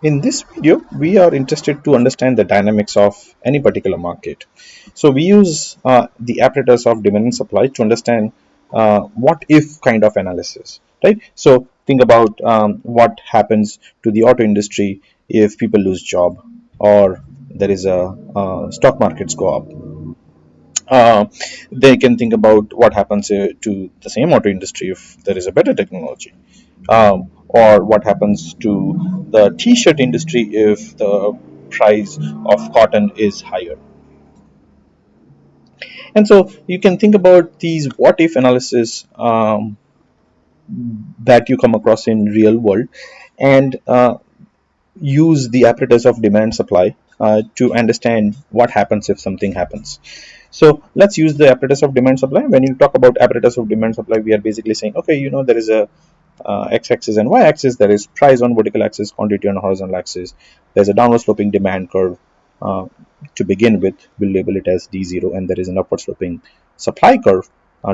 In this video, we are interested to understand the dynamics of any particular market. So we use the apparatus of demand and supply to understand what if kind of analysis, right? So think about what happens to the auto industry if people lose job or there is a stock markets go up. uh, they can think about what happens to the same auto industry if there is a better technology, or what happens to the t-shirt industry if the price of cotton is higher. And so you can think about these what if analysis that you come across in real world, and use the apparatus of demand supply to understand what happens if something happens. So let's use the apparatus of demand supply. When you talk about apparatus of demand supply, we are basically saying, okay, there is a x-axis and y-axis. There is price on vertical axis, quantity on horizontal axis. There's a downward sloping demand curve. uh, to begin with, we'll label it as d0, and there is an upward sloping supply curve.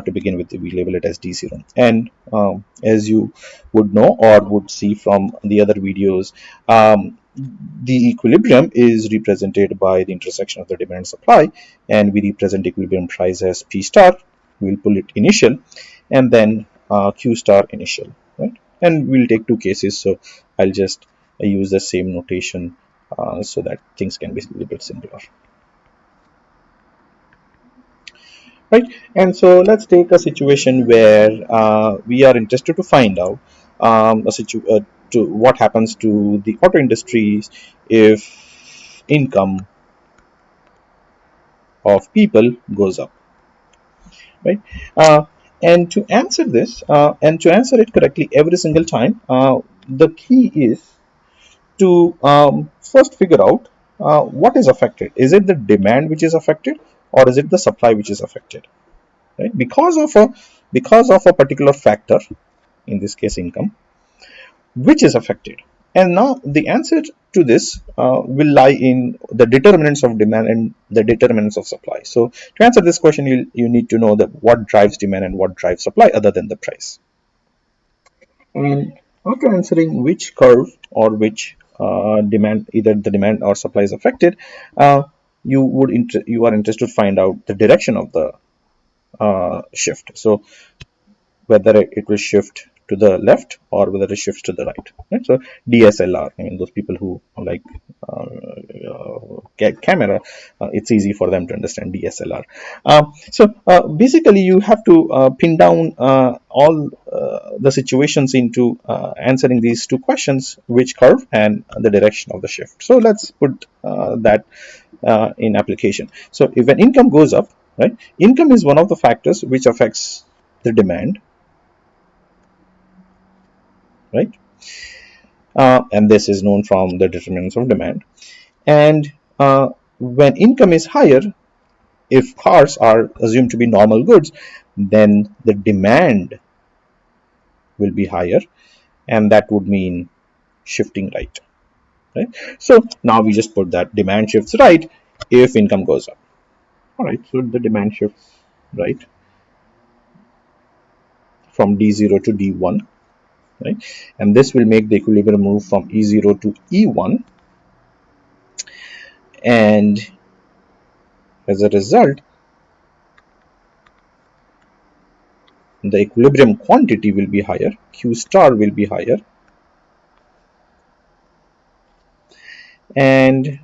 To begin with, we label it as d0. And as you would know or would see from the other videos, the equilibrium is represented by the intersection of the demand and supply, and we represent equilibrium price as p star. We'll pull it initial, and then q star initial, right? And we'll take two cases, so I'll just use the same notation so that things can be a little bit simpler, right? And so let's take a situation where we are interested to find out to what happens to the auto industries if income of people goes up, right? uh, and to answer this, and to answer it correctly every single time, the key is to first figure out what is affected. Is it the demand which is affected, or is it the supply which is affected, right? Because of a particular factor, in this case income, which is affected. And now the answer to this will lie in the determinants of demand and the determinants of supply. So to answer this question, you need to know that what drives demand and what drives supply other than the price. And after answering which curve or which demand, either the demand or supply is affected, you are interested to find out the direction of the shift. So whether it will shift to the left or whether it shifts to the right. Right? So DSLR, I mean, those people who like camera, it's easy for them to understand DSLR. So basically, you have to pin down all the situations into answering these two questions: which curve and the direction of the shift. So let's put that in application. So if an income goes up, right, income is one of the factors which affects the demand, right? And this is known from the determinants of demand. And when income is higher, if cars are assumed to be normal goods, then the demand will be higher, and that would mean shifting right, right? So now we just put that demand shifts right if income goes up. All right, so the demand shifts right from D0 to D1, right? And this will make the equilibrium move from E0 to E1, and as a result, the equilibrium quantity will be higher, Q star will be higher, and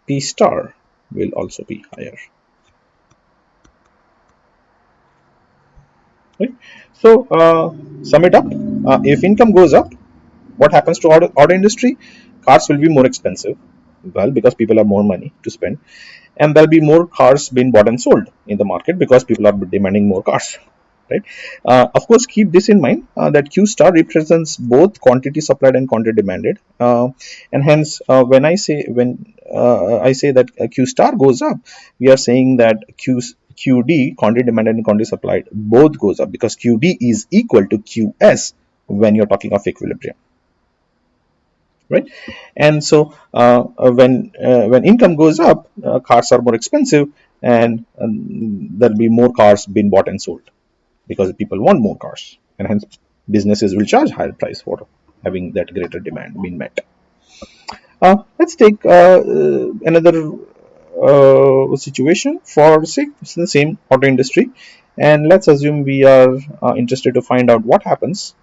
P star will also be higher, right? So sum it up. If income goes up, what happens to auto industry? Cars will be more expensive, well, because people have more money to spend, and there'll be more cars being bought and sold in the market because people are demanding more cars, right? Of course, keep this in mind that Q star represents both quantity supplied and quantity demanded, and hence when I say that Q star goes up, we are saying that QD, quantity demanded and quantity supplied, both goes up, because QD is equal to QS when you're talking of equilibrium, right? And so when income goes up, cars are more expensive, and there'll be more cars being bought and sold because people want more cars, and hence businesses will charge higher price for having that greater demand being met. Let's take another situation for, say, the same auto industry, and let's assume we are interested to find out what happens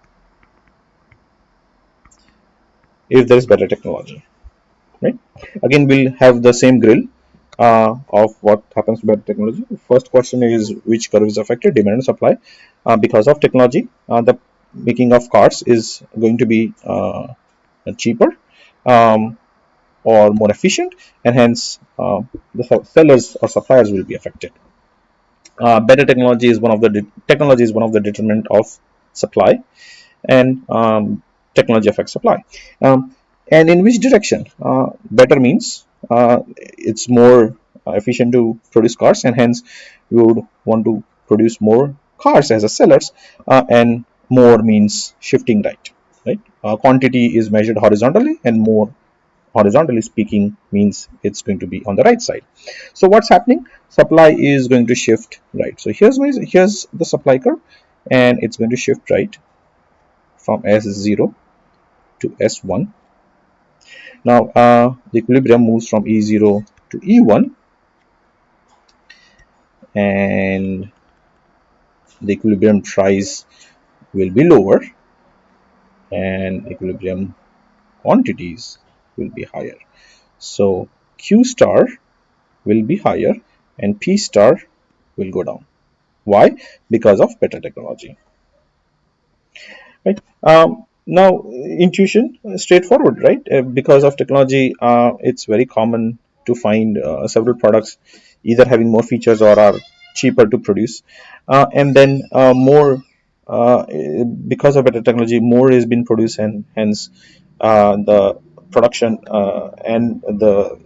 if there is better technology, right? Again, we'll have the same grill of what happens to better technology. First question is, which curve is affected? Demand and supply. Because of technology, the making of cars is going to be cheaper, um, or more efficient, and hence the sellers or suppliers will be affected. Better technology is one of the technology is one of the determinant of supply, and technology affects supply. And in which direction? Better means it's more efficient to produce cars, and hence we would want to produce more cars as a sellers, and more means shifting right. Right. Quantity is measured horizontally, and more horizontally speaking means it's going to be on the right side. So what's happening? Supply is going to shift right. So here's the supply curve, and it's going to shift right from S0 to S1. Now the equilibrium moves from E0 to E1, and the equilibrium price will be lower, and equilibrium quantities will be higher. So Q star will be higher, and P star will go down. Why? Because of better technology. Right. Now, intuition, straightforward, right? Because of technology, it's very common to find several products either having more features or are cheaper to produce, and then more. Because of better technology, more is being produced, and hence the production and the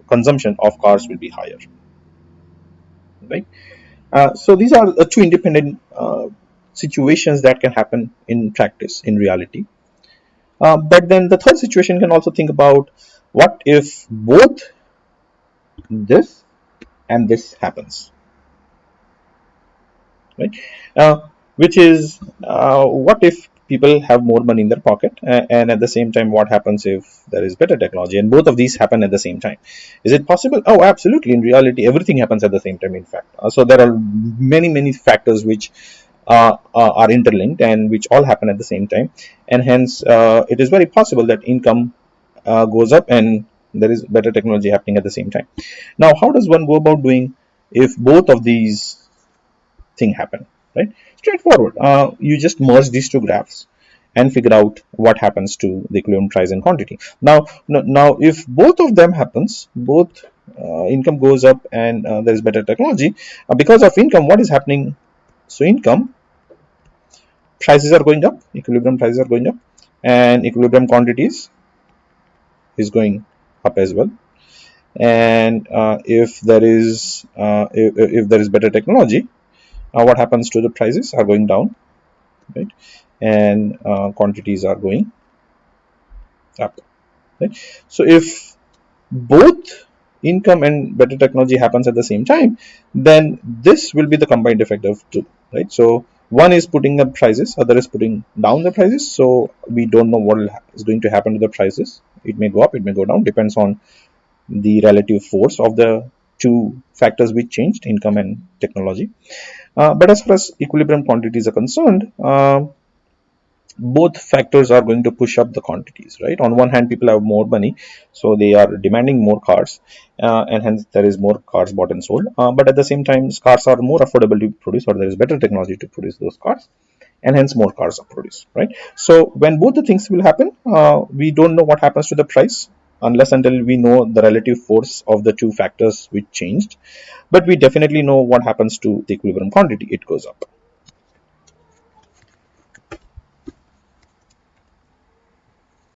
consumption of cars will be higher, right? So these are two independent situations that can happen in practice, in reality. But then the third situation can also think about, what if both this and this happens, right? Which is, what if people have more money in their pocket, and at the same time, what happens if there is better technology and both of these happen at the same time? Is it possible? Oh, absolutely. In reality, everything happens at the same time, in fact. So there are many factors which are interlinked and which all happen at the same time, and hence it is very possible that income goes up and there is better technology happening at the same time. Now, how does one go about doing if both of these thing happen? Right? Straightforward. You just merge these two graphs and figure out what happens to the equilibrium price and quantity. Now if both of them happens, both income goes up and there is better technology, because of income, what is happening? So income prices are going up, equilibrium prices are going up, and equilibrium quantities is going up as well. And if there is better technology, what happens to the prices? Are going down, right? And quantities are going up, right? So if both income and better technology happens at the same time, then this will be the combined effect of two, right? So one is putting up prices, other is putting down the prices. So we don't know what is going to happen to the prices. It may go up, it may go down, depends on the relative force of the two factors which changed, income and technology. But as far as equilibrium quantities are concerned, both factors are going to push up the quantities, right? On one hand, people have more money, so they are demanding more cars, and hence there is more cars bought and sold. But at the same time, cars are more affordable to produce, or there is better technology to produce those cars, and hence more cars are produced, right? So when both the things will happen, we don't know what happens to the price unless until we know the relative force of the two factors which changed. But we definitely know what happens to the equilibrium quantity. It goes up.